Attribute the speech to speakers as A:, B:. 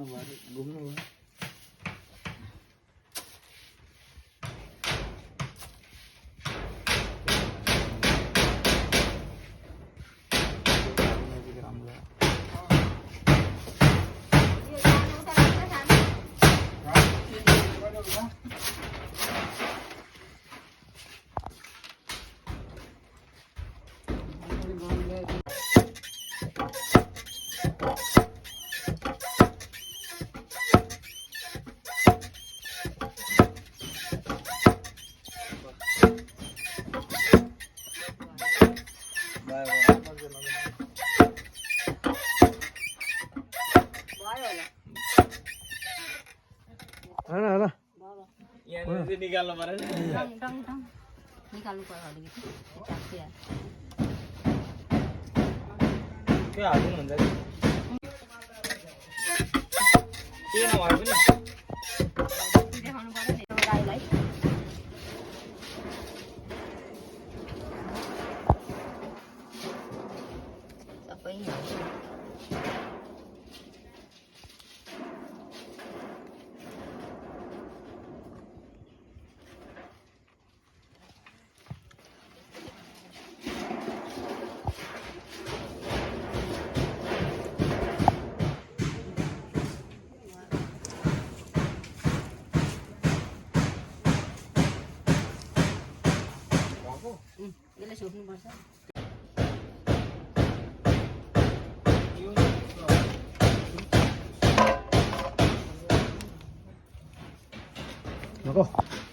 A: घुम्नु भयो निकाल्नु पर्यो
B: निकाल्नु पर्यो अलिकति
A: त्यो हाल्नु हुन्छ के नभए पनि
B: देखाउनु पर्यो नि गाईलाई सबै यसले छोप्नुपर्छ
A: नको